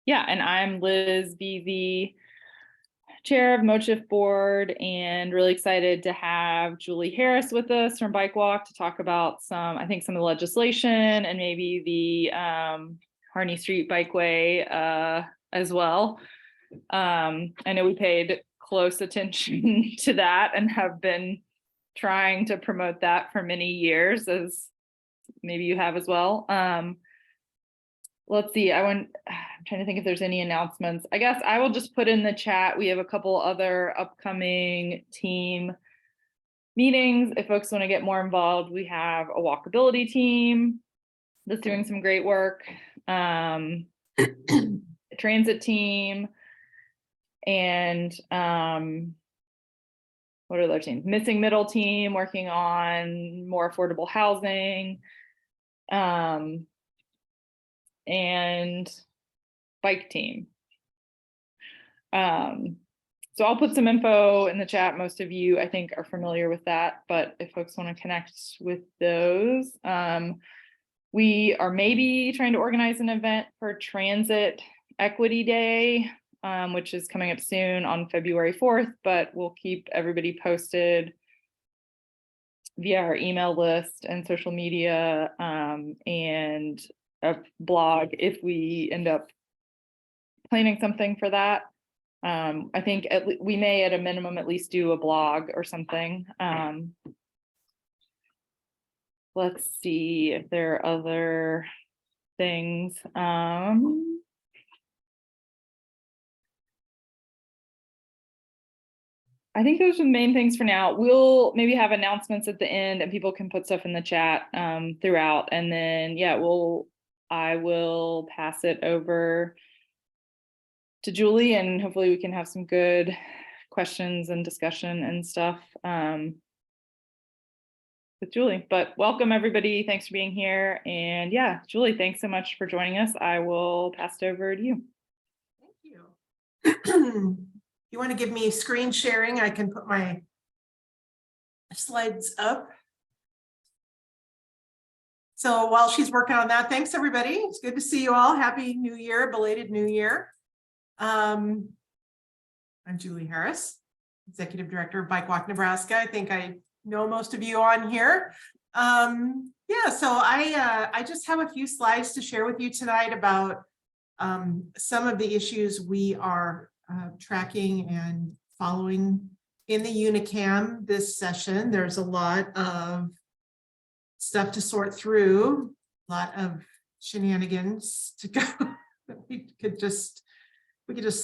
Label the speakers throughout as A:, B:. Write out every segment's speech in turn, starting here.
A: Yeah, and I'm Liz, the chair of MoChif board, and really excited to have Julie Harris with us from Bike Walk to talk about some of the legislation and maybe the Harney Street Bikeway as well. I know we paid close attention to that and have been trying to promote that for many years, as maybe you have as well. Let's see, I'm trying to think if there's any announcements. I guess I will just put in the chat. We have a couple other upcoming team meetings. If folks want to get more involved, we have a walkability team that's doing some great work, a transit team, and what are other teams? Missing middle team working on more affordable housing. And bike team. So I'll put some info in the chat. Most of you, I think, are familiar with that, but if folks want to connect with those, we are maybe trying to organize an event for Transit Equity Day, which is coming up soon on February 4th, but we'll keep everybody posted via our email list and social media, and a blog if we end up planning something for that. I think we may at a minimum at least do a blog or something. Let's see if there are other things. I think those are the main things for now. We'll maybe have announcements at the end and people can put stuff in the chat throughout, and then yeah, I will pass it over to Julie, and hopefully we can have some good questions and discussion and stuff with Julie. But welcome everybody, thanks for being here. And yeah, Julie, thanks so much for joining us. I will pass it over to you.
B: Thank you. You want to give me screen sharing? I can put my slides up. So while she's working on that, thanks everybody. It's good to see you all. Happy New Year, belated New Year. I'm Julie Harris, Executive Director of Bike Walk Nebraska. I think I know most of you on here. Yeah, so I just have a few slides to share with you tonight about some of the issues we are tracking and following in the UNICAM this session. There's a lot of stuff to sort through, a lot of shenanigans to go. we could just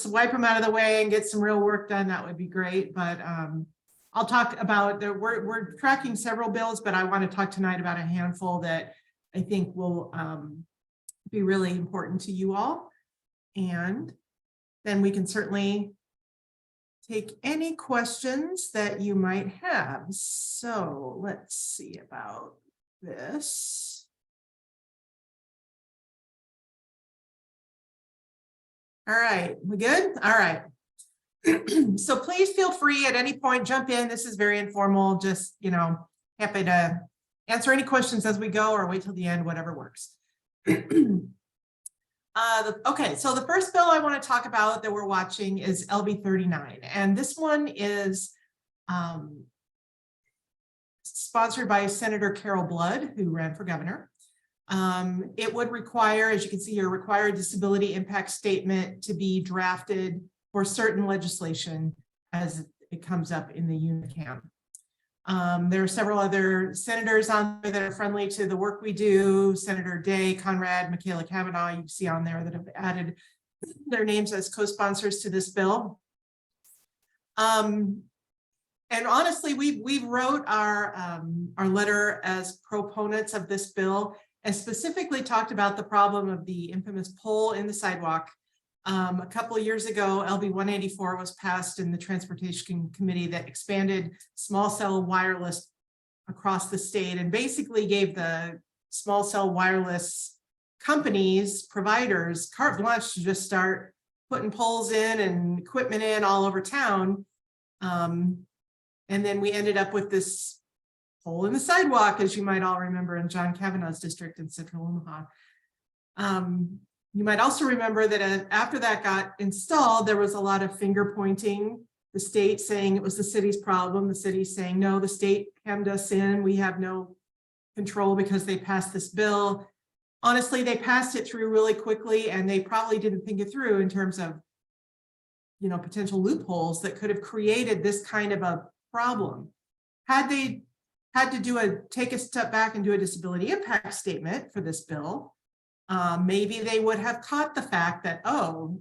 B: swipe them out of the way and get some real work done. That would be great. But I'll talk about we're tracking several bills, but I want to talk tonight about a handful that I think will be really important to you all. And then we can certainly take any questions that you might have. So let's see about this. All right, we good? All right. So please feel free at any point, jump in. This is very informal, just, happy to answer any questions as we go or wait till the end, whatever works. Okay, so the first bill I want to talk about that we're watching is LB 39. And this one is sponsored by Senator Carol Blood, who ran for governor. It would require, as you can see here, require a disability impact statement to be drafted for certain legislation as it comes up in the UNICAM. There are several other senators on there that are friendly to the work we do. Senator Day, Conrad, Michaela Cavanaugh, you see on there that have added their names as co-sponsors to this bill. And honestly, we wrote our letter as proponents of this bill and specifically talked about the problem of the infamous pole in the sidewalk. A couple of years ago, LB 184 was passed in the Transportation Committee that expanded small cell wireless across the state and basically gave the small cell wireless companies, providers, carte blanche to just start putting poles in and equipment in all over town. And then we ended up with this hole in the sidewalk, as you might all remember, in John Kavanaugh's district in Central Omaha. You might also remember that after that got installed, there was a lot of finger pointing, the state saying it was the city's problem, the city saying, no, the state hemmed us in, we have no control because they passed this bill. Honestly, they passed it through really quickly, and they probably didn't think it through in terms of, you know, potential loopholes that could have created this kind of a problem. Had they had to take a step back and do a disability impact statement for this bill, maybe they would have caught the fact that, oh,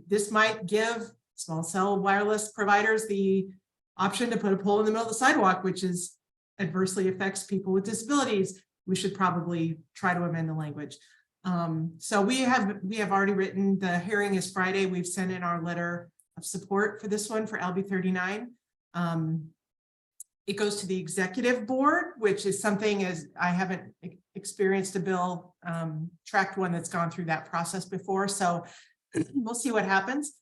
B: this might give small cell wireless providers the option to put a pole in the middle of the sidewalk, which is adversely affects people with disabilities. We should probably try to amend the language. So we have already written, the hearing is Friday. We've sent in our letter of support for this one for LB 39. It goes to the executive board, which is something as I haven't experienced a bill, tracked one that's gone through that process before. So we'll see what happens.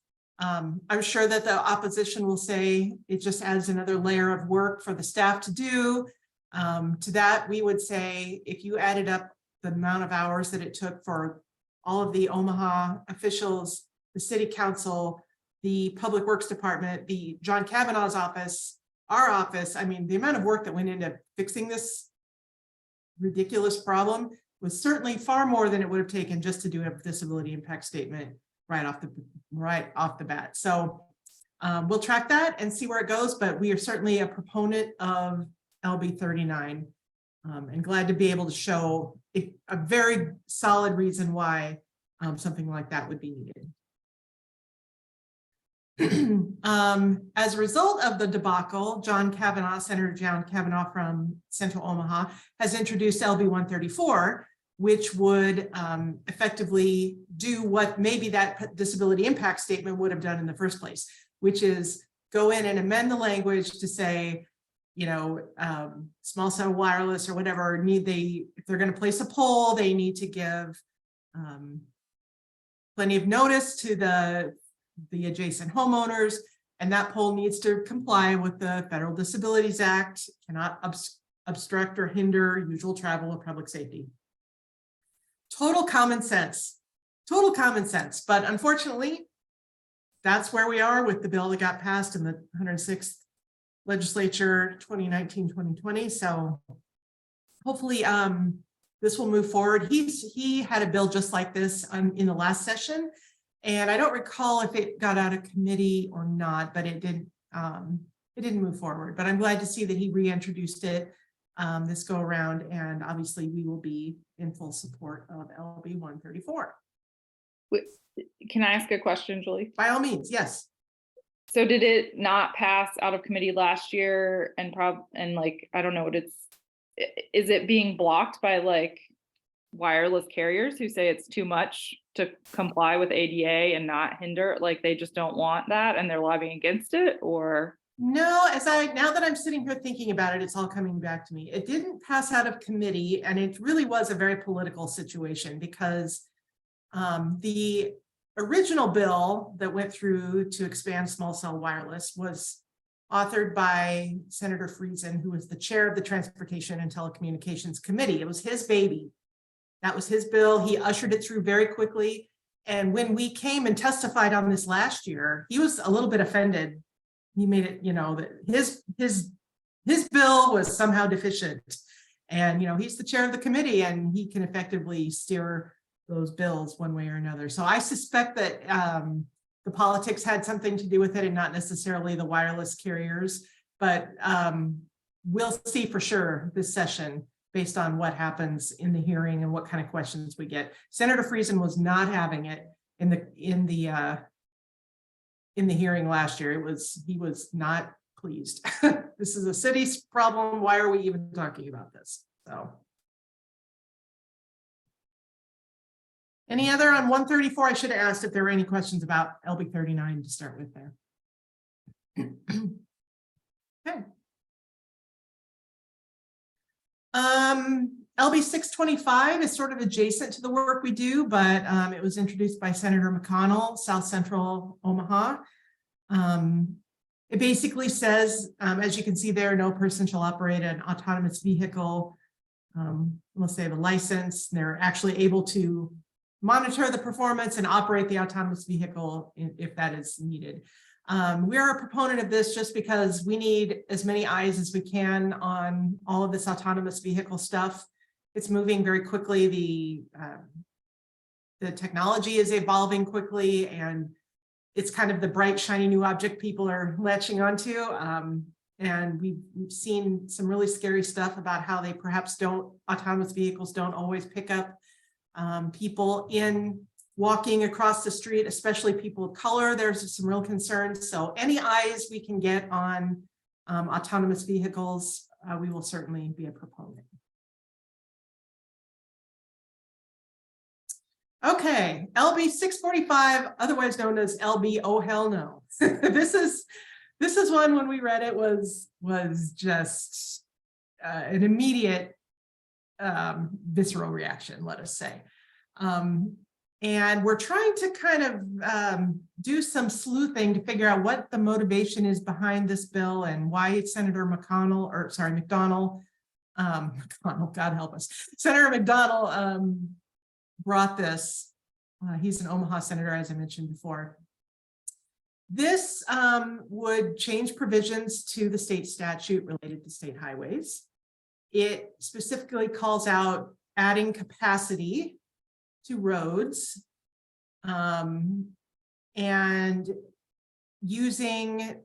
B: I'm sure that the opposition will say it just adds another layer of work for the staff to do. To that, we would say if you added up the amount of hours that it took for all of the Omaha officials, the city council, the public works department, the John Kavanaugh's office, our office, I mean, the amount of work that went into fixing this ridiculous problem was certainly far more than it would have taken just to do a disability impact statement right off the bat. So we'll track that and see where it goes, but we are certainly a proponent of LB 39 and glad to be able to show a very solid reason why something like that would be needed. As a result of the debacle, Senator John Kavanaugh from Central Omaha has introduced LB 134, which would effectively do what maybe that disability impact statement would have done in the first place, which is go in and amend the language to say, you know, small cell wireless or whatever, if they're going to place a pole, they need to give plenty of notice to the adjacent homeowners, and that pole needs to comply with the Federal Disabilities Act, cannot obstruct or hinder usual travel or public safety. Total common sense, but unfortunately, that's where we are with the bill that got passed in the 106th legislature 2019-2020. So hopefully this will move forward. He had a bill just like this in the last session, and I don't recall if it got out of committee or not, but it didn't move forward. But I'm glad to see that he reintroduced it this go around, and obviously we will be in full support of LB 134.
A: Can I ask a question, Julie?
B: By all means, yes.
A: So did it not pass out of committee last year and like, I don't know what is it being blocked by like wireless carriers who say it's too much to comply with ADA and not hinder, like they just don't want that and they're lobbying against it? Or
B: no, now that I'm sitting here thinking about it, it's all coming back to me. It didn't pass out of committee, and it really was a very political situation because the original bill that went through to expand small cell wireless was authored by Senator Friesen, who was the chair of the Transportation and Telecommunications Committee. It was his baby. That was his bill. He ushered it through very quickly. And when we came and testified on this last year, he was a little bit offended. He made it, you know, that his bill was somehow deficient. And, you know, he's the chair of the committee and he can effectively steer those bills one way or another. So I suspect that the politics had something to do with it and not necessarily the wireless carriers, but we'll see for sure this session based on what happens in the hearing and what kind of questions we get. Senator Friesen was not having it in the hearing last year. He was not pleased. This is a city's problem. Why are we even talking about this? So. Any other on 134? I should have asked if there were any questions about LB 39 to start with there. Okay. LB 625 is sort of adjacent to the work we do, but it was introduced by Senator McConnell, South Central Omaha. It basically says, as you can see there, no person shall operate an autonomous vehicle unless they have a license. They're actually able to monitor the performance and operate the autonomous vehicle if that is needed. We are a proponent of this just because we need as many eyes as we can on all of this autonomous vehicle stuff. It's moving very quickly. The technology is evolving quickly, and it's kind of the bright, shiny new object people are latching onto. And we've seen some really scary stuff about how they perhaps autonomous vehicles don't always pick up people in walking across the street, especially people of color. There's some real concerns. So any eyes we can get on autonomous vehicles, we will certainly be a proponent. Okay, LB 645, otherwise known as LB Oh Hell No. This is one, when we read it, was just an immediate visceral reaction, let us say. And we're trying to kind of do some sleuthing to figure out what the motivation is behind this bill and why Senator McConnell, or sorry, McDonnell, God help us, Senator McDonnell brought this. He's an Omaha senator, as I mentioned before. This would change provisions to the state statute related to state highways. It specifically calls out adding capacity to roads and using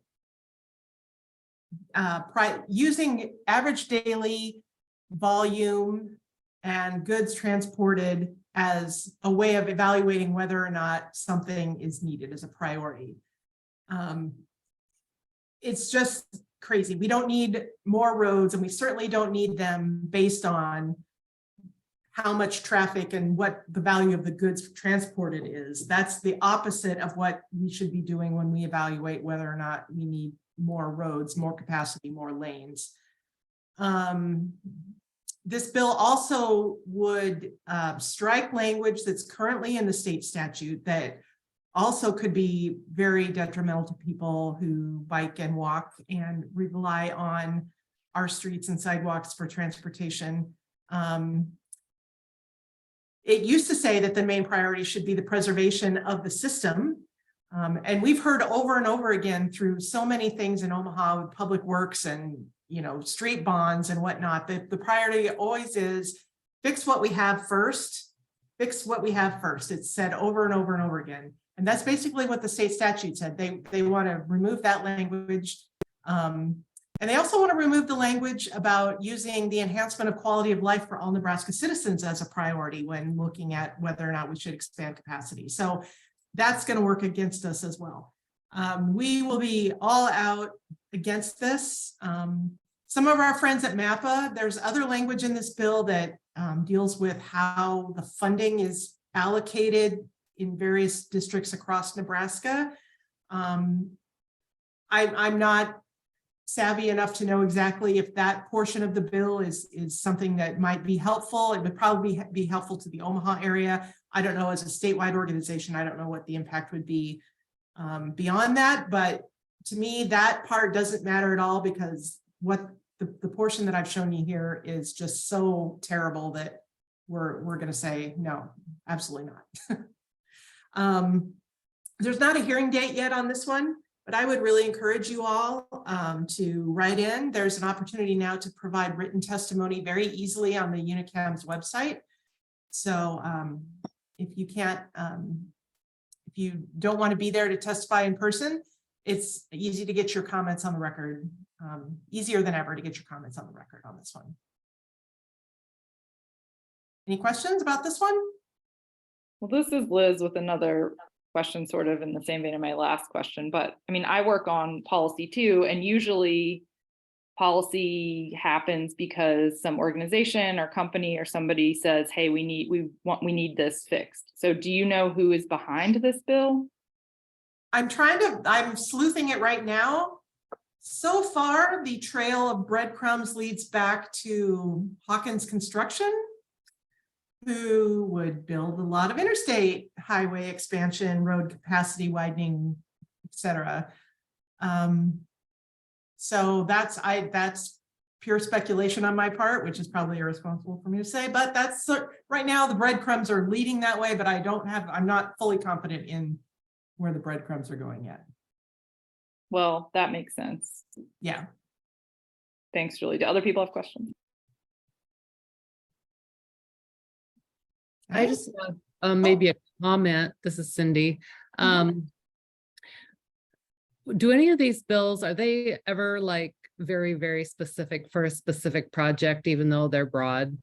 B: average daily volume and goods transported as a way of evaluating whether or not something is needed as a priority. It's just crazy. We don't need more roads, and we certainly don't need them based on how much traffic and what the value of the goods transported is. That's the opposite of what we should be doing when we evaluate whether or not we need more roads, more capacity, more lanes. This bill also would strike language that's currently in the state statute that also could be very detrimental to people who bike and walk and rely on our streets and sidewalks for transportation. It used to say that the main priority should be the preservation of the system. And we've heard over and over again through so many things in Omaha with public works and street bonds and whatnot, that the priority always is fix what we have first, fix what we have first. It's said over and over and over again. And that's basically what the state statute said. They want to remove that language. And they also want to remove the language about using the enhancement of quality of life for all Nebraska citizens as a priority when looking at whether or not we should expand capacity. So that's going to work against us as well. We will be all out against this. Some of our friends at MAPA, there's other language in this bill that deals with how the funding is allocated in various districts across Nebraska. I'm not savvy enough to know exactly if that portion of the bill is something that might be helpful. It would probably be helpful to the Omaha area. I don't know, as a statewide organization, I don't know what the impact would be beyond that, but to me, that part doesn't matter at all, because what the portion that I've shown you here is just so terrible that we're going to say, no, absolutely not. There's not a hearing date yet on this one, but I would really encourage you all to write in. There's an opportunity now to provide written testimony very easily on the Unicam's website. So if you can't, if you don't want to be there to testify in person, it's easy to get your comments on the record, easier than ever to get your comments on the record on this one. Any questions about this one?
A: Well, this is Liz with another question, sort of in the same vein of my last question, but I mean, I work on policy too, and usually policy happens because some organization or company or somebody says, hey, we need this fixed. So do you know who is behind this bill?
B: I'm sleuthing it right now. So far, the trail of breadcrumbs leads back to Hawkins Construction, who would build a lot of interstate highway expansion, road capacity widening, etc. So that's pure speculation on my part, which is probably irresponsible for me to say, but that's right now the breadcrumbs are leading that way, but I'm not fully confident in where the breadcrumbs are going yet.
A: Well, that makes sense.
B: Yeah.
A: Thanks, Julie. Do other people have questions?
C: I just want maybe a comment. This is Cindy. Do any of these bills, are they ever like very, very specific for a specific project, even though they're broad?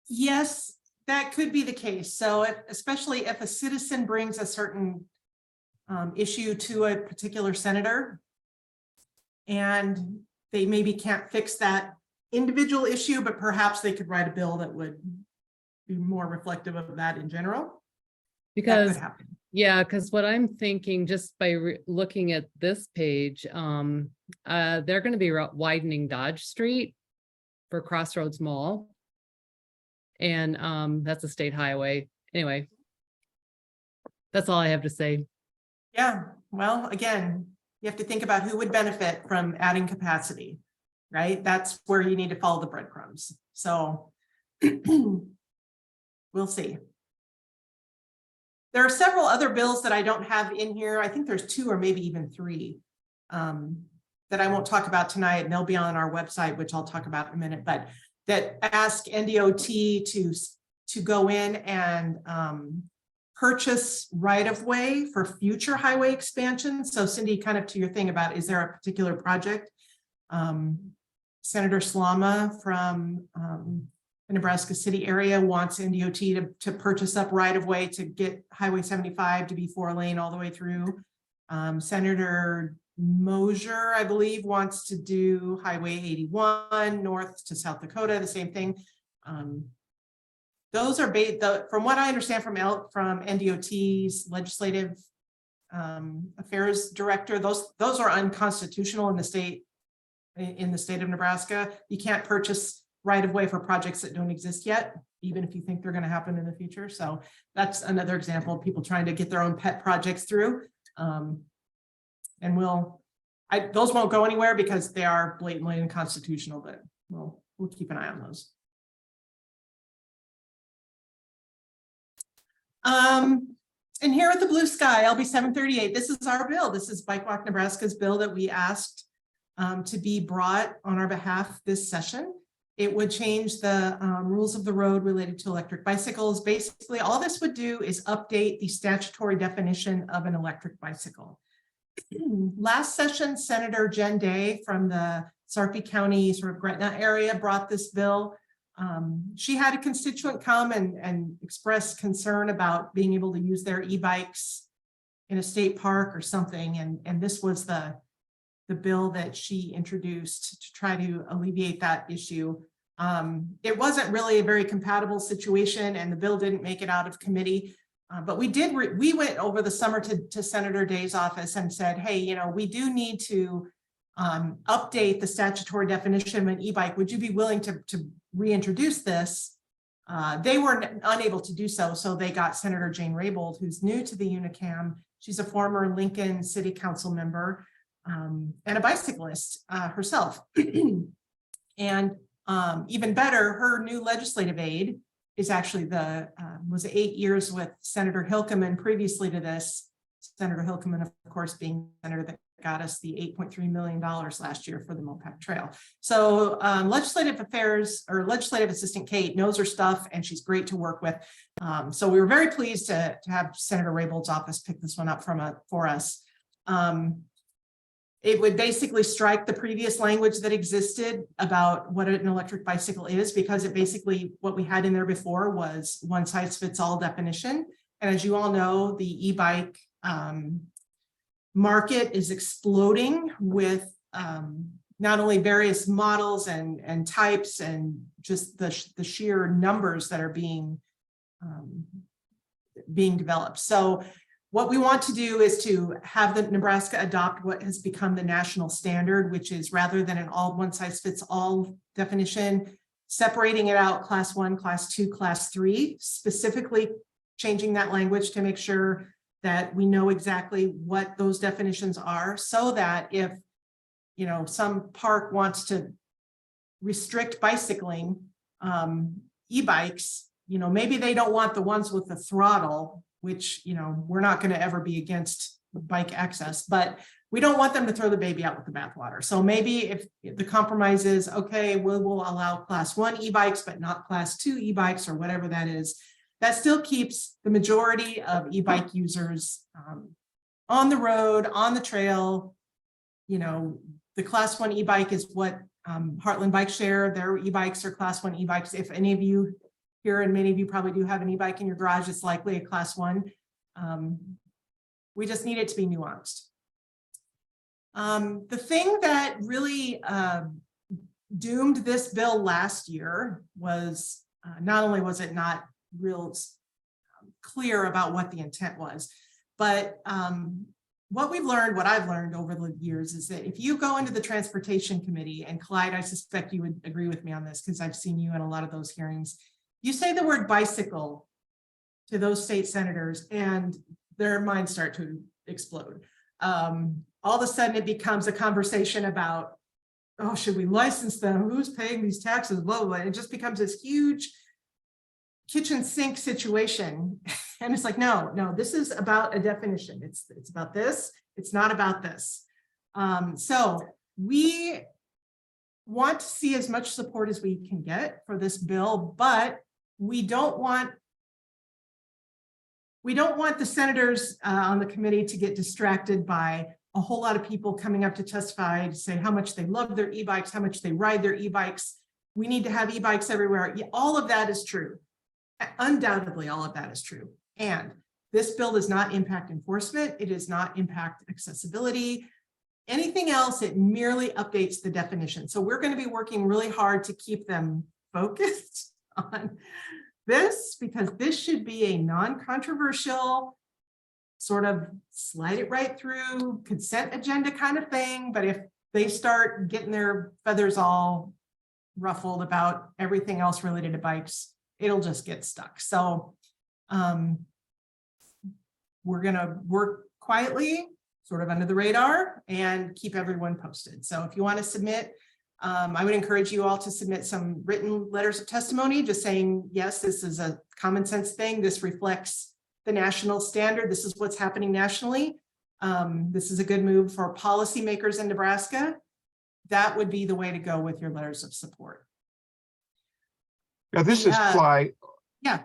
B: Yes, that could be the case. So especially if a citizen brings a certain issue to a particular senator and they maybe can't fix that individual issue, but perhaps they could write a bill that would be more reflective of that in general.
C: Because
B: that could happen.
C: Yeah, because what I'm thinking just by looking at this page, they're going to be widening Dodge Street for Crossroads Mall. And that's a state highway. Anyway, that's all I have to say.
B: Yeah, well, again, you have to think about who would benefit from adding capacity, right? That's where you need to follow the breadcrumbs. So we'll see. There are several other bills that I don't have in here. I think there's 2 or maybe even 3 that I won't talk about tonight, and they'll be on our website, which I'll talk about in a minute, but that ask NDOT to go in and purchase right-of-way for future highway expansion. So Cindy, kind of to your thing about, is there a particular project? Senator Slama from the Nebraska City area wants NDOT to purchase up right-of-way to get Highway 75 to be 4-lane all the way through. Senator Mosier, I believe, wants to do Highway 81 north to South Dakota, the same thing. Those are from what I understand from NDOT's legislative affairs director, those are unconstitutional in the state of Nebraska. You can't purchase right-of-way for projects that don't exist yet, even if you think they're going to happen in the future. So that's another example of people trying to get their own pet projects through. And those won't go anywhere because they are blatantly unconstitutional, but we'll keep an eye on those. And here at the blue sky, LB 738, this is our bill. This is Bike Walk Nebraska's bill that we asked to be brought on our behalf this session. It would change the rules of the road related to electric bicycles. Basically, all this would do is update the statutory definition of an electric bicycle. Last session, Senator Jen Day from the Sarpy County sort of Gretna area brought this bill. She had a constituent come and express concern about being able to use their e-bikes in a state park or something. And this was the bill that she introduced to try to alleviate that issue. It wasn't really a very compatible situation, and the bill didn't make it out of committee. But we went over the summer to Senator Day's office and said, hey, we do need to update the statutory definition of an e-bike. Would you be willing to reintroduce this? They were unable to do so, so they got Senator Jane Raybould, who's new to the UNICAM. She's a former Lincoln City Council member and a bicyclist herself. And even better, her new legislative aide is actually was 8 years with Senator Hilkeman previously to this. Senator Hilkeman, of course, being senator that got us the $8.3 million last year for the Mopac Trail. So legislative affairs, or legislative assistant Kate, knows her stuff, and she's great to work with. So we were very pleased to have Senator Raybould's office pick this one up for us. It would basically strike the previous language that existed about what an electric bicycle is, because it basically, what we had in there before was one size fits all definition. And as you all know, the e-bike market is exploding with not only various models and types and just the sheer numbers that are being developed. So what we want to do is to have the Nebraska adopt what has become the national standard, which is, rather than an all one size fits all definition, separating it out class 1, class 2, class 3, specifically changing that language to make sure that we know exactly what those definitions are, so that if, you know, some park wants to restrict bicycling, e-bikes, you know, maybe they don't want the ones with the throttle, which, you know, we're not going to ever be against bike access, but we don't want them to throw the baby out with the bathwater. So maybe if the compromise is, okay, we'll allow class 1 e-bikes, but not class 2 e-bikes or whatever that is, that still keeps the majority of e-bike users on the road, on the trail. You know, the class 1 e-bike is what Heartland Bike Share, their e-bikes are class 1 e-bikes. If any of you here, and many of you probably do have an e-bike in your garage, it's likely a class 1. We just need it to be nuanced. The thing that really doomed this bill last year was not only was it not real clear about what the intent was, but what I've learned over the years is that if you go into the Transportation Committee, and Clyde, I suspect you would agree with me on this because I've seen you in a lot of those hearings, you say the word bicycle to those state senators and their minds start to explode. All of a sudden it becomes a conversation about, oh, should we license them? Who's paying these taxes? Blah, blah, blah. It just becomes this huge kitchen sink situation. And it's like, no, this is about a definition. It's about this. It's not about this. So we want to see as much support as we can get for this bill, but we don't want the senators on the committee to get distracted by a whole lot of people coming up to testify to say how much they love their e-bikes, how much they ride their e-bikes. We need to have e-bikes everywhere. Yeah, all of that is true. Undoubtedly, all of that is true. And this bill does not impact enforcement. It does not impact accessibility. Anything else, it merely updates the definition. So we're going to be working really hard to keep them focused on this, because this should be a non-controversial sort of slide it right through consent agenda kind of thing. But if they start getting their feathers all ruffled about everything else related to bikes, it'll just get stuck. So we're going to work quietly, sort of under the radar, and keep everyone posted. So if you want to submit, I would encourage you all to submit some written letters of testimony, just saying, yes, this is a common sense thing. This reflects the national standard. This is what's happening nationally. This is a good move for policymakers in Nebraska. That would be the way to go with your letters of support.
D: Now, this is Clyde.
B: Yeah.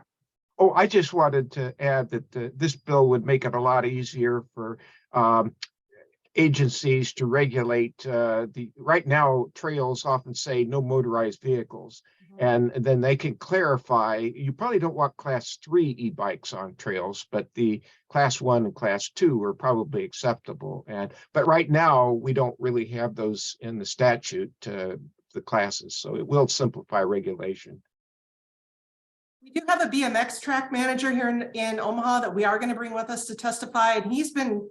D: Oh, I just wanted to add that this bill would make it a lot easier for agencies to regulate right now trails often say no motorized vehicles, and then they can clarify. You probably don't want class 3 e-bikes on trails, but the class 1 and class 2 are probably acceptable. But right now we don't really have those in the statute, the classes, so it will simplify regulation.
B: We do have a BMX track manager here in Omaha that we are going to bring with us to testify, and he's been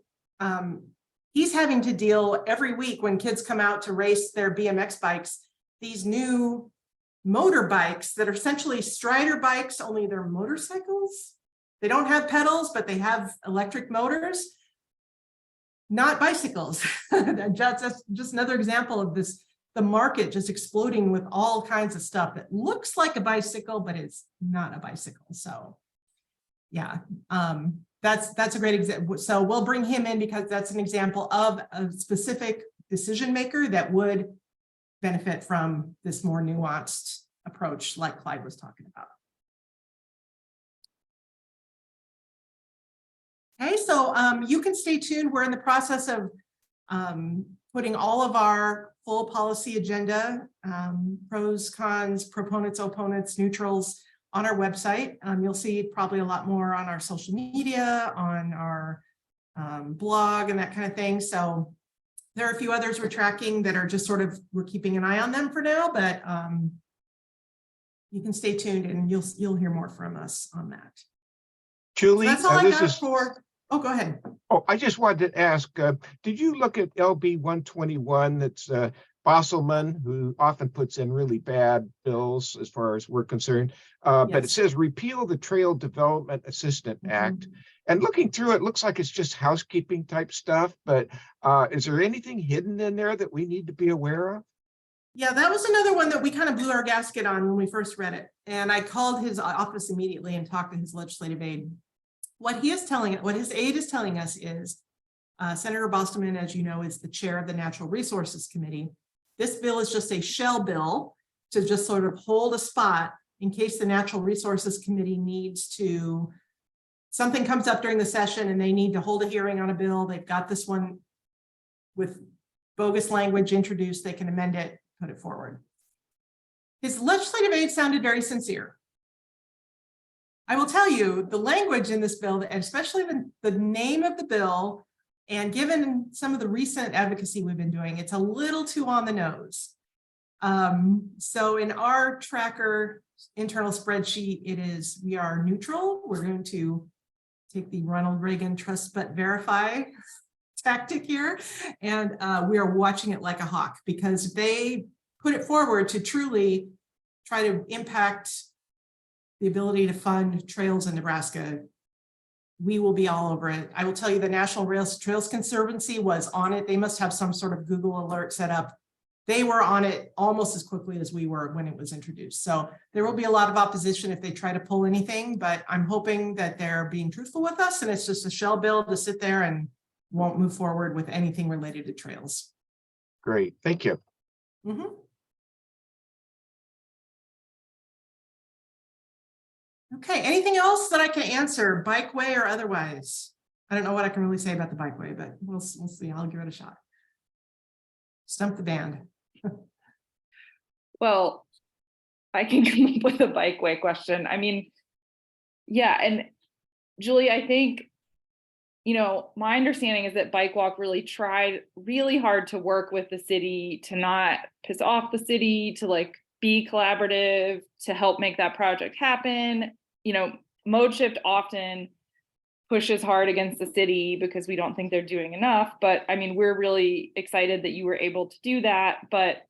B: he's having to deal every week when kids come out to race their BMX bikes, these new motorbikes that are essentially Strider bikes, only they're motorcycles. They don't have pedals, but they have electric motors, not bicycles. That's just another example of this, the market just exploding with all kinds of stuff that looks like a bicycle, but it's not a bicycle. So yeah, that's a great example. So we'll bring him in because that's an example of a specific decision maker that would benefit from this more nuanced approach like Clyde was talking about. Okay, so you can stay tuned. We're in the process of putting all of our full policy agenda, pros, cons, proponents, opponents, neutrals on our website. You'll see probably a lot more on our social media, on our blog and that kind of thing. So there are a few others we're tracking that are just sort of, we're keeping an eye on them for now, but you can stay tuned and you'll hear more from us on that.
D: Julie,
B: So that's all I got for, oh, go ahead.
D: Oh, I just wanted to ask, did you look at LB 121 that's Bosselman, who often puts in really bad bills as far as we're concerned. But it
B: Yes.
D: says repeal the Trail Development Assistant Act. And looking through it, looks like it's just housekeeping type stuff, but is there anything hidden in there that we need to be aware of?
B: Yeah, that was another one that we kind of blew our gasket on when we first read it. And I called his office immediately and talked to his legislative aide. What his aide is telling us is, Senator Bostelman, as you know, is the chair of the Natural Resources Committee. This bill is just a shell bill to just sort of hold a spot in case the Natural Resources Committee needs to, something comes up during the session and they need to hold a hearing on a bill. They've got this one with bogus language introduced, they can amend it, put it forward. His legislative aide sounded very sincere. I will tell you, the language in this bill, and especially the name of the bill, and given some of the recent advocacy we've been doing, it's a little too on the nose. So in our tracker internal spreadsheet, we are neutral. We're going to take the Ronald Reagan trust but verify tactic here. And we are watching it like a hawk, because if they put it forward to truly try to impact the ability to fund trails in Nebraska, we will be all over it. I will tell you, the National Trails Conservancy was on it. They must have some sort of Google alert set up. They were on it almost as quickly as we were when it was introduced. So there will be a lot of opposition if they try to pull anything, but I'm hoping that they're being truthful with us and it's just a shell bill to sit there and won't move forward with anything related to trails.
D: Great, thank you.
B: Okay, anything else that I can answer, bikeway or otherwise? I don't know what I can really say about the bikeway, but we'll see. I'll give it a shot. Stump the band.
A: Well, I can come up with a bikeway question. I mean, yeah, and Julie, I think, my understanding is that Bike Walk really tried really hard to work with the city to not piss off the city, to be collaborative, to help make that project happen. Mode Shift often pushes hard against the city because we don't think they're doing enough. But I mean, we're really excited that you were able to do that. But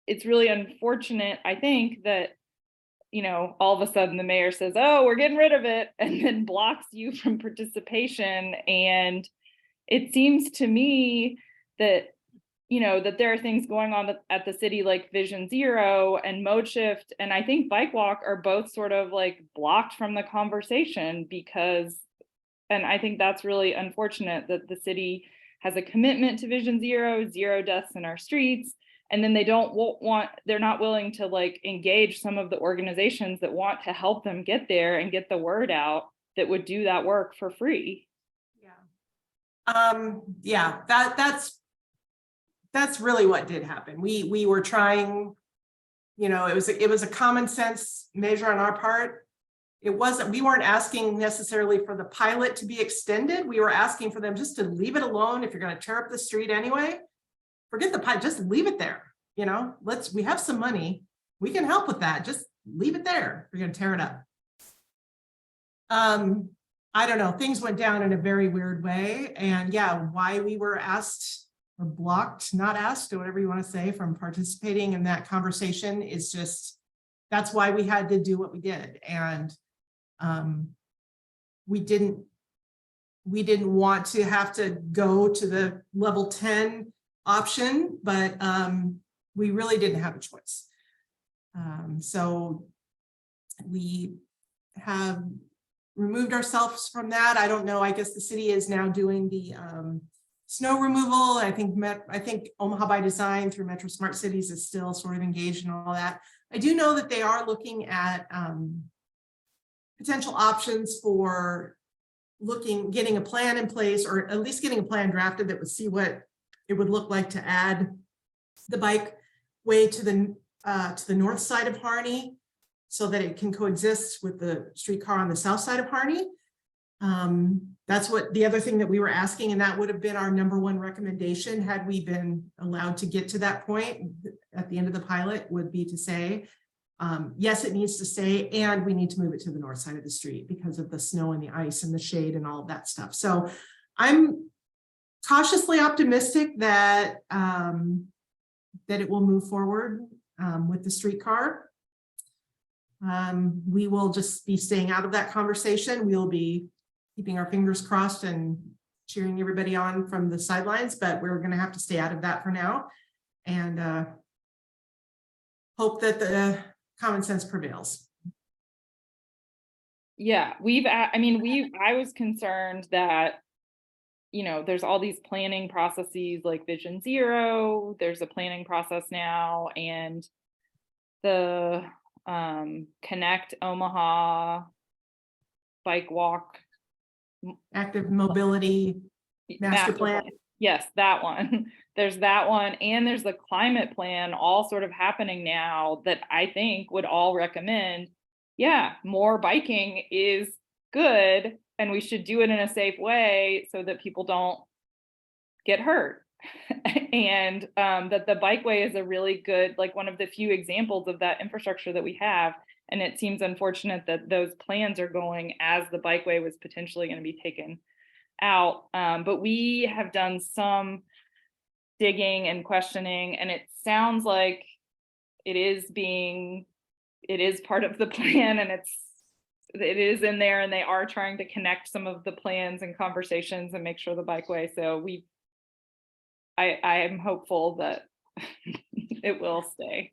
A: it's really unfortunate, I think, that, all of a sudden the mayor says, oh, we're getting rid of it, and then blocks you from participation. And it seems to me that, that there are things going on at the city like Vision Zero and Mode Shift. And I think Bike Walk are both sort of blocked from the conversation because, and I think that's really unfortunate that the city has a commitment to Vision Zero, 0 deaths in our streets. And then they're not willing to engage some of the organizations that want to help them get there and get the word out that would do that work for free.
B: Yeah, that's really what did happen. We were trying, it was a common sense measure on our part. We weren't asking necessarily for the pilot to be extended. We were asking for them just to leave it alone. If you're going to tear up the street anyway, forget the pilot, just leave it there. We have some money. We can help with that. Just leave it there. We're going to tear it up. I don't know. Things went down in a very weird way. And yeah, why we were asked or blocked, not asked, or whatever you want to say, from participating in that conversation is just, that's why we had to do what we did. And we didn't want to have to go to the level 10 option, but we really didn't have a choice. So we have removed ourselves from that. I don't know. I guess the city is now doing the snow removal. I think Omaha by Design through Metro Smart Cities is still sort of engaged in all that. I do know that they are looking at potential options for getting a plan in place, or at least getting a plan drafted that would see what it would look like to add the bikeway to the north side of Harney, so that it can coexist with the streetcar on the south side of Harney. That's what the other thing that we were asking, and that would have been our #1 recommendation had we been allowed to get to that point at the end of the pilot, would be to say, yes, it needs to stay, and we need to move it to the north side of the street because of the snow and the ice and the shade and all of that stuff. So I'm cautiously optimistic that that it will move forward with the streetcar. We will just be staying out of that conversation. We'll be keeping our fingers crossed and cheering everybody on from the sidelines, but we're going to have to stay out of that for now and hope that the common sense prevails.
A: Yeah, I was concerned that, you know, there's all these planning processes like Vision Zero, there's a planning process now, and the Connect Omaha bike walk
B: Active mobility master plan.
A: Yes, that one. There's that one, and there's the climate plan all sort of happening now that I think would all recommend, yeah, more biking is good, and we should do it in a safe way so that people don't get hurt. And that the bikeway is a really good, like one of the few examples of that infrastructure that we have. And it seems unfortunate that those plans are going as the bikeway was potentially going to be taken out. But we have done some digging and questioning, and it sounds like it is part of the plan, and it is in there, and they are trying to connect some of the plans and conversations and make sure the bikeway. So I am hopeful that it will stay.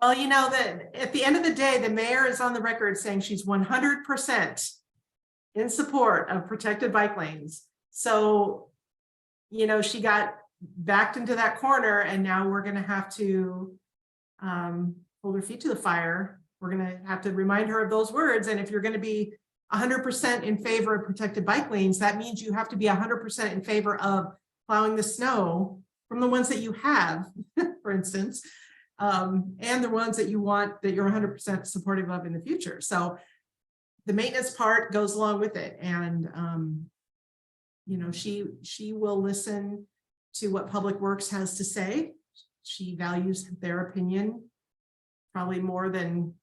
B: Well, you know that at the end of the day, the mayor is on the record saying she's 100% in support of protected bike lanes. So, you know, she got backed into that corner, and now we're going to have to hold her feet to the fire. We're going to have to remind her of those words. And if you're going to be 100% in favor of protected bike lanes, that means you have to be 100% in favor of plowing the snow from the ones that you have, for instance, and the ones that you want, that you're 100% supportive of in the future. So the maintenance part goes along with it. And, you know, she will listen to what Public Works has to say. She values their opinion probably more than,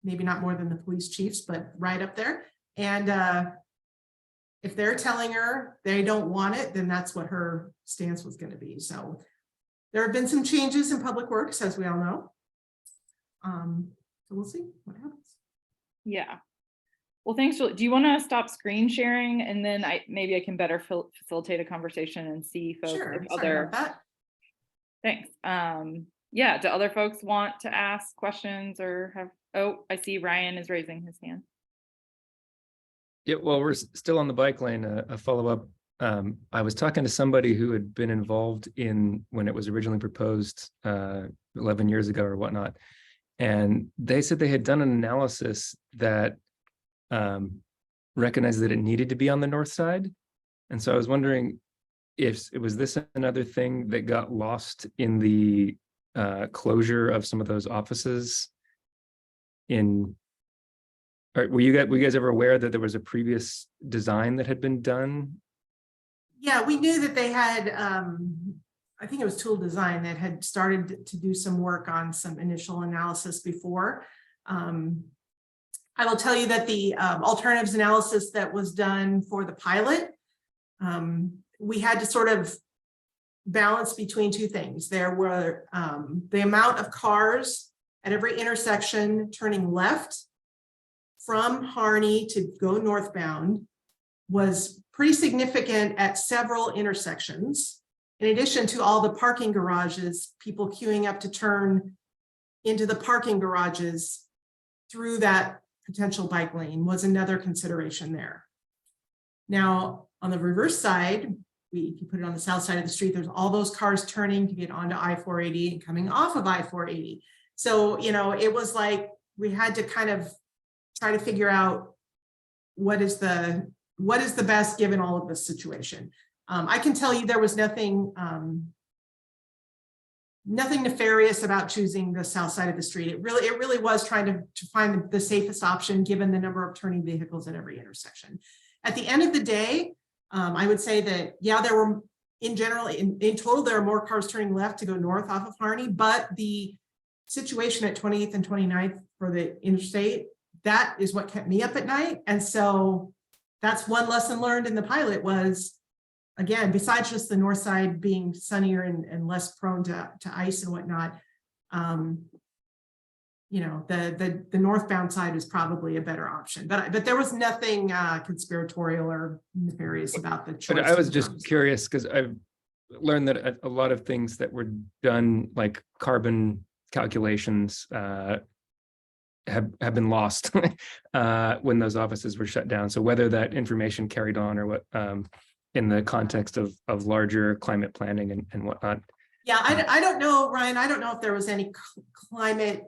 B: maybe not more than the police chiefs, but right up there. And if they're telling her they don't want it, then that's what her stance was going to be. So there have been some changes in Public Works, as we all know. So we'll see what happens.
A: Yeah. Well, thanks. Do you want to stop screen sharing, and then maybe I can better facilitate a conversation and see folks
B: Sure.
A: if
B: Sorry about that.
A: Thanks. Yeah. Do other folks want to ask questions or have? Oh, I see Ryan is raising his hand.
E: Yeah, well, we're still on the bike lane. A follow-up. I was talking to somebody who had been involved in when it was originally proposed 11 years ago or whatnot. And they said they had done an analysis that recognized that it needed to be on the north side. And so I was wondering if it was this another thing that got lost in the closure of some of those offices were you guys ever aware that there was a previous design that had been done?
B: Yeah, we knew that they had, I think it was Tool Design that had started to do some work on some initial analysis before. I will tell you that the alternatives analysis that was done for the pilot, we had to sort of balance between two things. There were the amount of cars at every intersection turning left from Harney to go northbound was pretty significant at several intersections. In addition to all the parking garages, people queuing up to turn into the parking garages through that potential bike lane was another consideration there. Now, on the reverse side, if you put it on the south side of the street, there's all those cars turning to get onto I-480 and coming off of I-480. So, you know, it was like we had to kind of try to figure out what is the best given all of this situation. I can tell you there was nothing nefarious about choosing the south side of the street. It really was trying to find the safest option given the number of turning vehicles at every intersection. At the end of the day, I would say that, yeah, there were in total, there are more cars turning left to go north off of Harney, but the situation at 28th and 29th for the interstate, that is what kept me up at night. And so that's one lesson learned in the pilot was again, besides just the north side being sunnier and less prone to ice and whatnot, you know, the northbound side is probably a better option, but there was nothing conspiratorial or nefarious about the choice.
E: But I was
B: of
E: just
B: terms.
E: curious because I've learned that a lot of things that were done, like carbon calculations, have been lost when those offices were shut down. So whether that information carried on or what, in the context of larger climate planning and whatnot.
B: Yeah, I don't know, Ryan. I don't know if there was any climate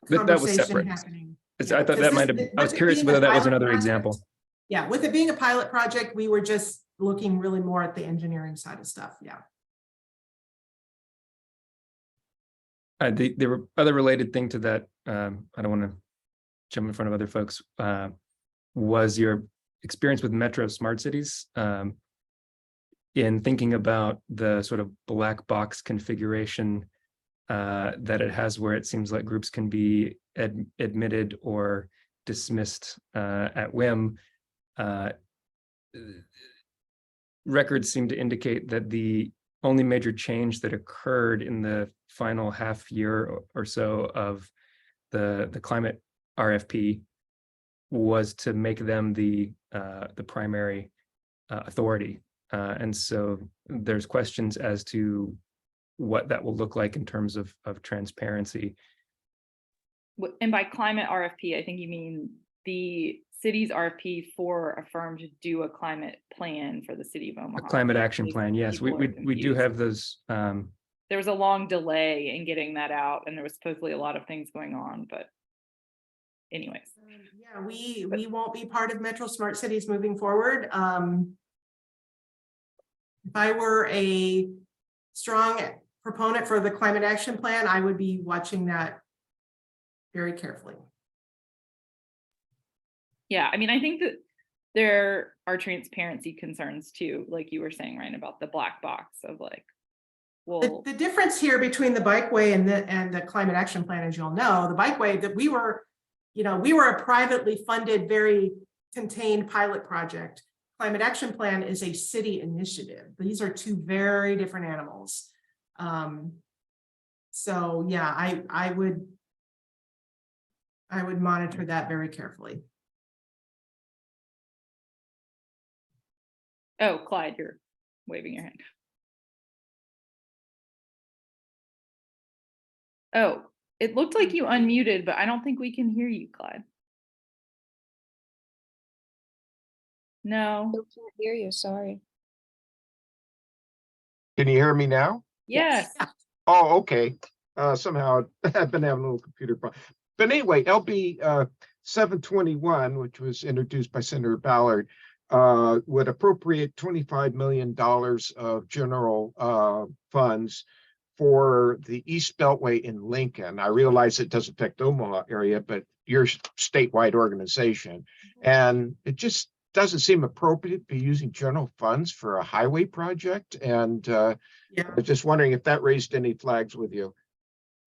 E: That was
B: conversation
E: separate.
B: happening.
E: I
B: Yeah,
E: thought that might have, I was curious whether that was another example.
B: Yeah, with it being a pilot project, we were just looking really more at the engineering side of stuff. Yeah.
E: There were other related thing to that. I don't want to jump in front of other folks. Was your experience with Metro Smart Cities in thinking about the sort of black box configuration that it has, where it seems like groups can be admitted or dismissed at whim. Records seem to indicate that the only major change that occurred in the final half year or so of the climate RFP was to make them the primary authority. And so there's questions as to what that will look like in terms of transparency.
A: And by climate RFP, I think you mean the city's RFP for a firm to do a climate plan for the city of Omaha.
E: A climate action plan, yes, we do
A: confused.
E: have those.
A: There was a long delay in getting that out, and there was supposedly a lot of things going on, but anyways.
B: Yeah, we won't be part of Metro Smart Cities moving forward. If I were a strong proponent for the climate action plan, I would be watching that very carefully.
A: Yeah, I mean, I think that there are transparency concerns too, like you were saying, Ryan, about the black box of like, well,
B: The difference here between the bikeway and the climate action plan, as you'll know, the bikeway that we were a privately funded, very contained pilot project. Climate action plan is a city initiative. These are two very different animals. So yeah, I would monitor that very carefully.
A: oh, Clyde, you're waving your hand. Oh, it looked like you unmuted, but I don't think we can hear you, Clyde. No.
F: I can't hear you, sorry.
D: Can you hear me now?
A: Yes.
D: Oh, okay. Somehow I've been having a little computer problem. But anyway, LB 721, which was introduced by Senator Ballard, would appropriate $25 million of general funds for the East Beltway in Lincoln. I realize it doesn't affect the Omaha area, but you're a statewide organization. And it just doesn't seem appropriate to be using general funds for a highway project. And
B: Yeah.
D: I was just wondering if that raised any flags with you.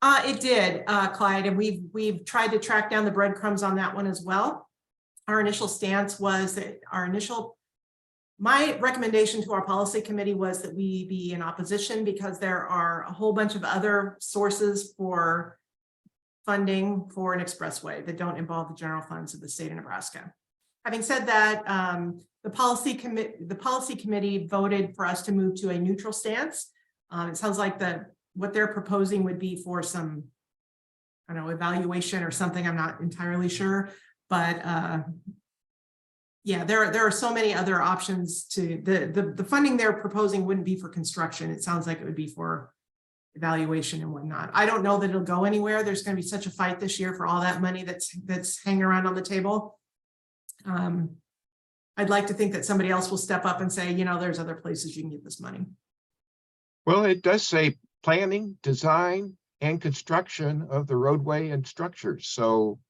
B: It did, Clyde, and we've tried to track down the breadcrumbs on that one as well. Our initial stance was that my recommendation to our policy committee was that we be in opposition because there are a whole bunch of other sources for funding for an expressway that don't involve the general funds of the state of Nebraska. Having said that, the policy committee voted for us to move to a neutral stance. It sounds like what they're proposing would be for some, I don't know, evaluation or something. I'm not entirely sure, but yeah, there are so many other options to the funding they're proposing wouldn't be for construction. It sounds like it would be for evaluation and whatnot. I don't know that it'll go anywhere. There's going to be such a fight this year for all that money that's hanging around on the table. I'd like to think that somebody else will step up and say, there's other places you can get this money.
D: Well, it does say planning, design, and construction of the roadway and structures. So,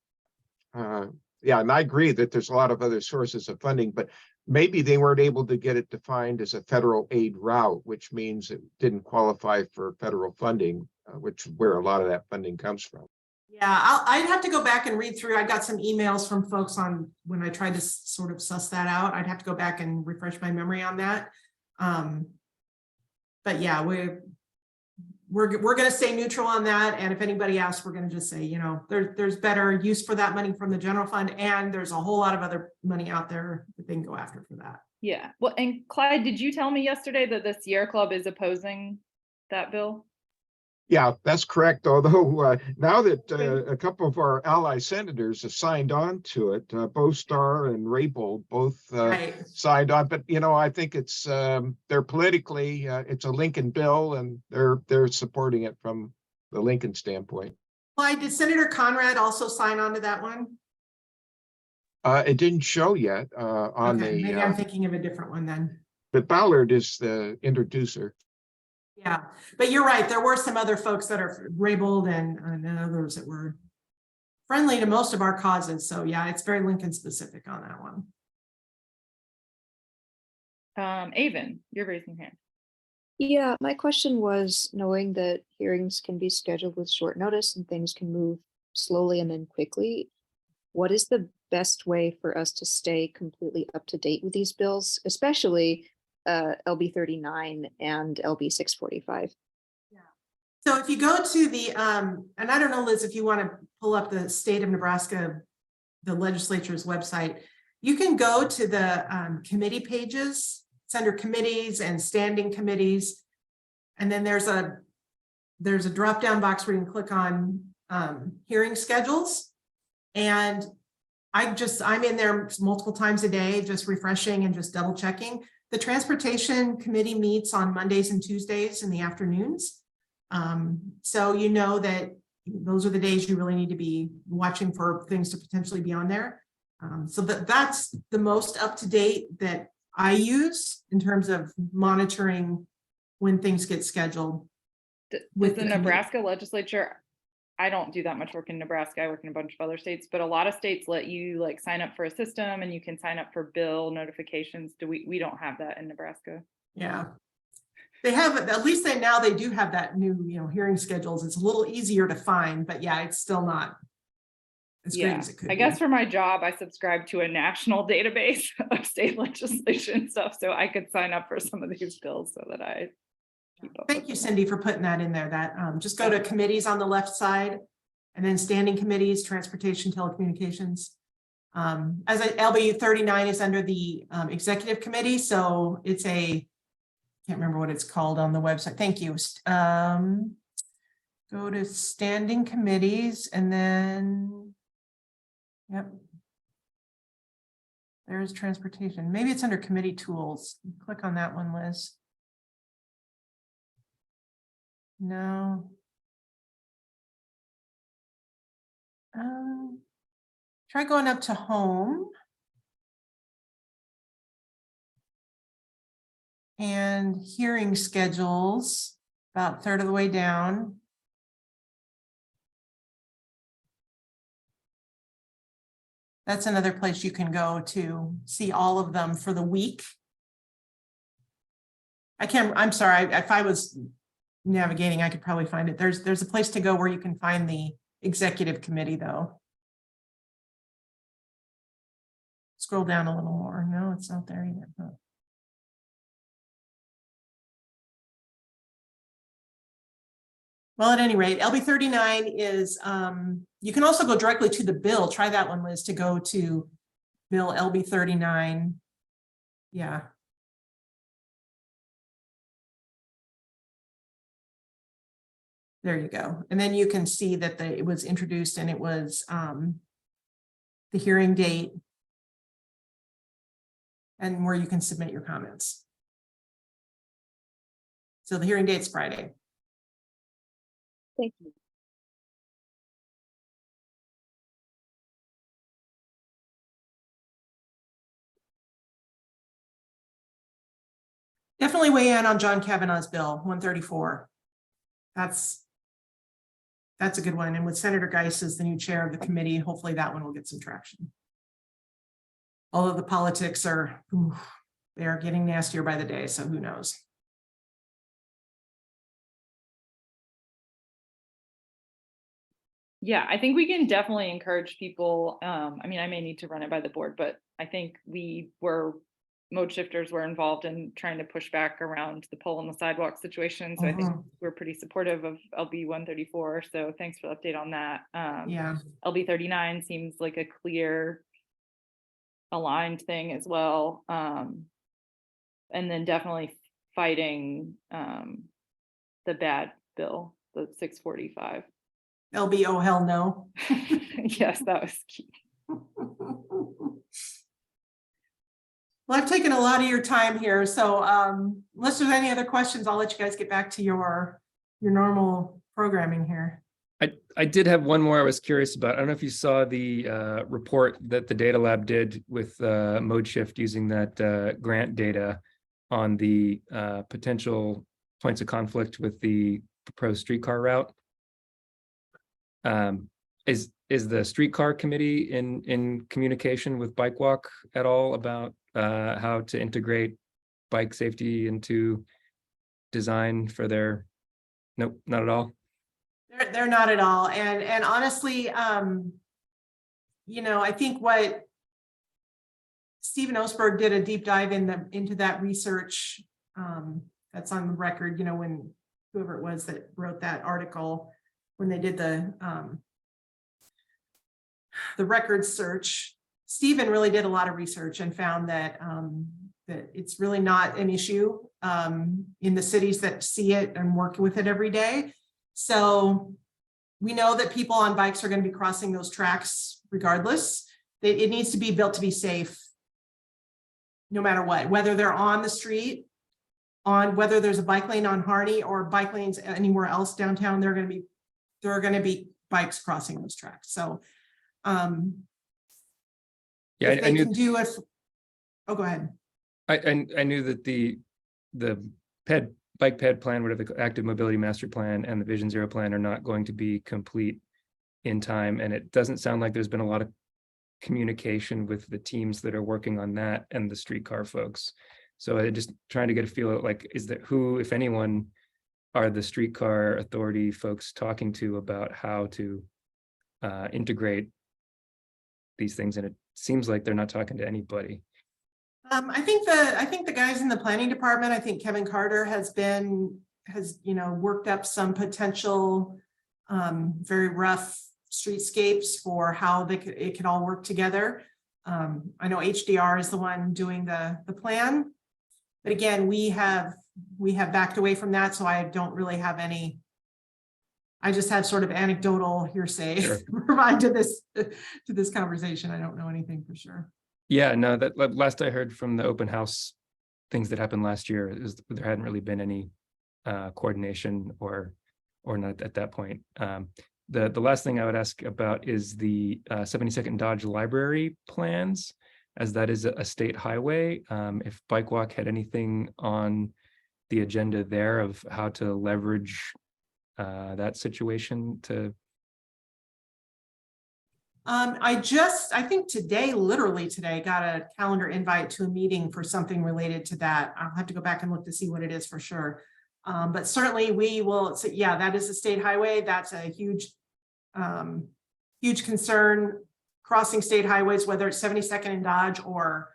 D: yeah, and I agree that there's a lot of other sources of funding, but maybe they weren't able to get it defined as a federal aid route, which means it didn't qualify for federal funding, which is where a lot of that funding comes from.
B: Yeah, I'd have to go back and read through. I got some emails from folks on when I tried to sort of suss that out. I'd have to go back and refresh my memory on that. But yeah, we're gonna stay neutral on that, and if anybody asks, we're gonna just say, you know, there's better use for that money from the general fund, and there's a whole lot of other money out there that they can go after for that.
A: Yeah, well, and Clyde, did you tell me yesterday that the Sierra Club is opposing that bill?
D: Yeah, that's correct. Although now that
A: Good.
D: a couple of our ally senators have signed on to it, Bostar and Raybould both
B: Right.
D: signed on. But you know, I think it's they're politically it's a Lincoln bill, and they're supporting it from the Lincoln standpoint.
B: Clyde, did Senator Conrad also sign on to that one?
D: It didn't show yet on
B: Okay, maybe I'm
D: the
B: thinking of a different one then.
D: but Ballard is the introducer.
B: Yeah, but you're right. There were some other folks that are Raybould and others that were friendly to most of our causes. So yeah, it's very Lincoln specific on that one.
A: Avon, you're raising your hand.
F: Yeah, my question was, knowing that hearings can be scheduled with short notice and things can move slowly and then quickly, what is the best way for us to stay completely up to date with these bills, especially LB 39 and LB 645?
B: So if you go to the, and I don't know, Liz, if you want to pull up the state of Nebraska, the legislature's website, you can go to the committee pages. It's under committees and standing committees. And then there's a drop down box where you can click on hearing schedules. And I'm in there multiple times a day, just refreshing and just double checking. The Transportation Committee meets on Mondays and Tuesdays in the afternoons. So you know that those are the days you really need to be watching for things to potentially be on there. So that's the most up to date that I use in terms of monitoring when things get scheduled.
A: With the Nebraska legislature, I don't do that much work in Nebraska. I work in a bunch of other states, but a lot of states let you like sign up for a system and you can sign up for bill notifications. We don't have that in Nebraska.
B: Yeah. They have, at least now they do have that new, hearing schedules. It's a little easier to find, but yeah, it's still not as great as it could be.
A: I guess for my job, I subscribe to a national database of state legislation stuff, so I could sign up for some of these bills so that I keep up.
B: Thank you, Cindy, for putting that in there. That just go to committees on the left side, and then standing committees, transportation, telecommunications. As LB 39 is under the executive committee, so it's can't remember what it's called on the website. Thank you. Go to standing committees and then, yep. There's transportation. Maybe it's under committee tools. Click on that one, Liz. No. Try going up to home. And hearing schedules, about a third of the way down. That's another place you can go to see all of them for the week. I'm sorry, if I was navigating, I could probably find it. There's a place to go where you can find the executive committee though. Scroll down a little more. No, it's not there either. Oh. Well, at any rate, LB 39 is, you can also go directly to the bill. Try that one, Liz, to go to bill LB 39. Yeah. There you go. And then you can see that it was introduced and it was the hearing date and where you can submit your comments. So the hearing date's Friday.
F: Thank you.
B: Definitely weigh in on John Kavanaugh's bill 134. That's a good one. And with Senator Geis as the new chair of the committee, hopefully that one will get some traction. Although the politics they are getting nastier by the day, so who knows?
A: Yeah, I think we can definitely encourage people. I mean, I may need to run it by the board, but I think we were mode shifters were involved in trying to push back around the pole and the sidewalk situation. So I think we're pretty supportive of LB 134. So thanks for the update on that.
B: Yeah.
A: LB 39 seems like a clear aligned thing as well. And then definitely fighting the bad bill, the 645.
B: LB, oh hell no.
A: Yes, that was key.
B: Well, I've taken a lot of your time here, so unless there's any other questions, I'll let you guys get back to your normal programming here.
E: I did have one more I was curious about. I don't know if you saw the report that the data lab did with mode shift using that grant data on the potential points of conflict with the proposed streetcar route. Is the streetcar committee in communication with Bike Walk at all about how to integrate bike safety into design for their? Nope, not at all.
B: They're not at all, and honestly, you know, I think what Stephen Osberg did a deep dive into that research that's on the record. You know, when whoever it was that wrote that article, when they did the record search, Stephen really did a lot of research and found that that it's really not an issue in the cities that see it and work with it every day. So we know that people on bikes are going to be crossing those tracks regardless. It needs to be built to be safe no matter what, whether they're on the street, on whether there's a bike lane on Harney or bike lanes anywhere else downtown, there are going to be bikes crossing those tracks. So
E: yeah,
B: if
E: I
B: they
E: knew.
B: can do it. Oh, go ahead.
E: I knew that the bike ped plan, whatever the active mobility master plan and the Vision Zero plan are not going to be complete in time. And it doesn't sound like there's been a lot of communication with the teams that are working on that and the streetcar folks. So I just trying to get a feel of like, is that who, if anyone, are the streetcar authority folks talking to about how to integrate these things? And it seems like they're not talking to anybody.
B: I think the guys in the planning department, I think Kevin Carter has you know, worked up some potential very rough streetscapes for how it can all work together. I know HDR is the one doing the plan, but again, we have backed away from that, so I don't really have any. I just have sort of anecdotal hearsay
E: Sure.
B: to provide to this conversation. I don't know anything for sure.
E: Yeah, no, that last I heard from the open house things that happened last year is there hadn't really been any coordination or not at that point. The last thing I would ask about is the 72nd Dodge Library plans, as that is a state highway. If Bike Walk had anything on the agenda there of how to leverage that situation to.
B: I think literally today, got a calendar invite to a meeting for something related to that. I'll have to go back and look to see what it is for sure. But certainly we will, so yeah, that is a state highway. That's a huge concern. Crossing state highways, whether it's 72nd and Dodge or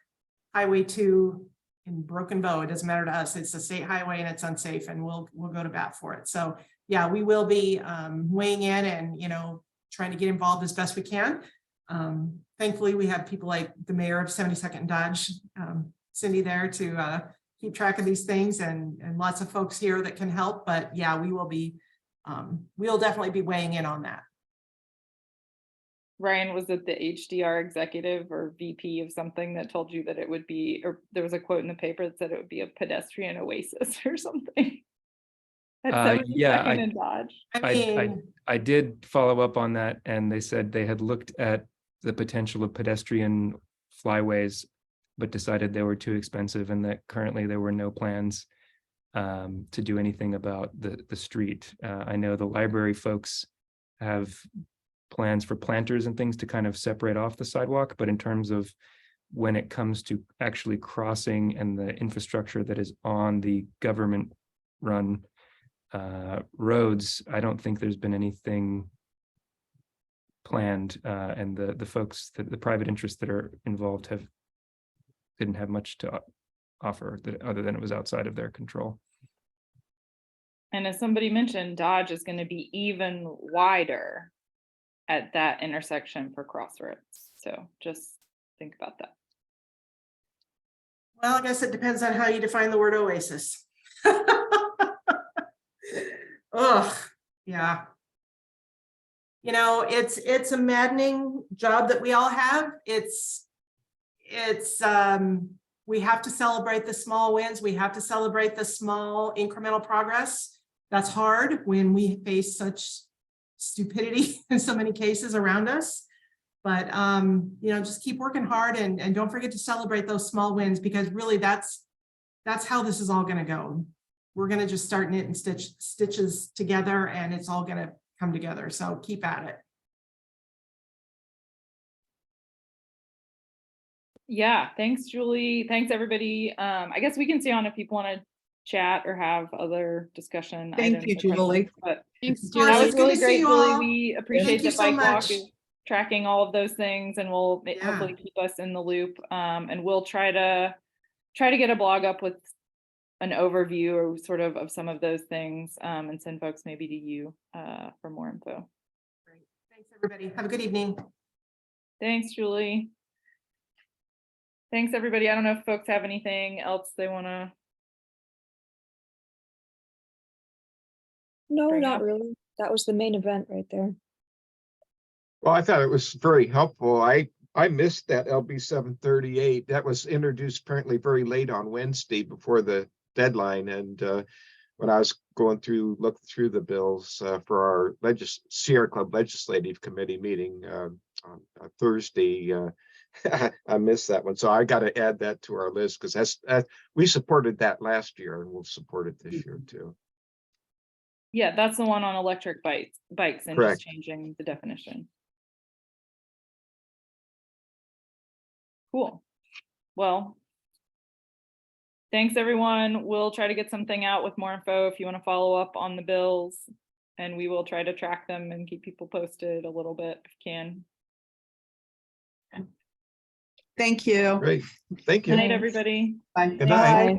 B: Highway 2 in Broken Bow, it doesn't matter to us. It's a state highway and it's unsafe, and we'll go to bat for it. So yeah, we will be weighing in and, you know, trying to get involved as best we can. Thankfully, we have people like the mayor of 72nd and Dodge, Cindy, there to keep track of these things, and lots of folks here that can help. But yeah, we will be, we'll definitely be weighing in on that.
A: Ryan, was it the HDR executive or VP of something that told you that it would be, or there was a quote in the paper that said it would be a pedestrian oasis or something?
E: Yeah,
A: and Dodge.
E: I did follow up on that, and they said they had looked at the potential of pedestrian flyways, but decided they were too expensive, and that currently there were no plans to do anything about the street. I know the library folks have plans for planters and things to kind of separate off the sidewalk, but in terms of when it comes to actually crossing and the infrastructure that is on the government run roads, I don't think there's been anything planned, and the folks, the private interests that are involved didn't have much to offer that other than it was outside of their control.
A: And as somebody mentioned, Dodge is going to be even wider at that intersection for crossroads. So just think about that.
B: Well, I guess it depends on how you define the word oasis. Ugh, yeah. You know, it's a maddening job that we all have. We have to celebrate the small wins. We have to celebrate the small incremental progress. That's hard when we face such stupidity in so many cases around us. But, you know, just keep working hard and don't forget to celebrate those small wins, because really that's how this is all going to go. We're going to just start knitting stitches together, and it's all going to come together. So keep at it.
A: Yeah, thanks, Julie. Thanks, everybody. I guess we can see on if people want to chat or have other discussion.
G: Thank
A: items
G: you,
A: or questions,
G: Julie.
A: But
C: Thanks,
B: Of course,
A: that
C: Julie.
A: was
B: it's good
A: really
B: to see
A: great,
B: you
A: Julie.
B: all.
A: We appreciate
B: Thank you
A: that
B: so
A: Bike Walk
B: much.
A: is tracking all of those things, and will
B: Yeah.
A: hopefully keep us in the loop. And we'll try to get a blog up with an overview or sort of some of those things, and send folks maybe to you for more info.
B: Great. Thanks, everybody. Have a good evening.
A: Thanks, Julie. Thanks, everybody. I don't know if folks have anything else they want to.
F: No,
A: Bring
F: not
A: up.
F: really. That was the main event right there.
D: Well, I thought it was very helpful. I missed that LB 738. That was introduced apparently very late on Wednesday before the deadline. And when I was looking through the bills for our Sierra Club Legislative Committee meeting on Thursday, I missed that one. So I got to add that to our list, because we supported that last year, and we'll support it this year too.
A: Yeah, that's the one on electric bikes and
D: Correct.
A: just changing the definition. Cool. Well, thanks, everyone. We'll try to get something out with more info if you want to follow up on the bills, and we will try to track them and keep people posted a little bit if we can.
G: Thank you.
D: Great. Thank you.
A: Good night, everybody.
G: Bye.
D: Good night.
F: Bye.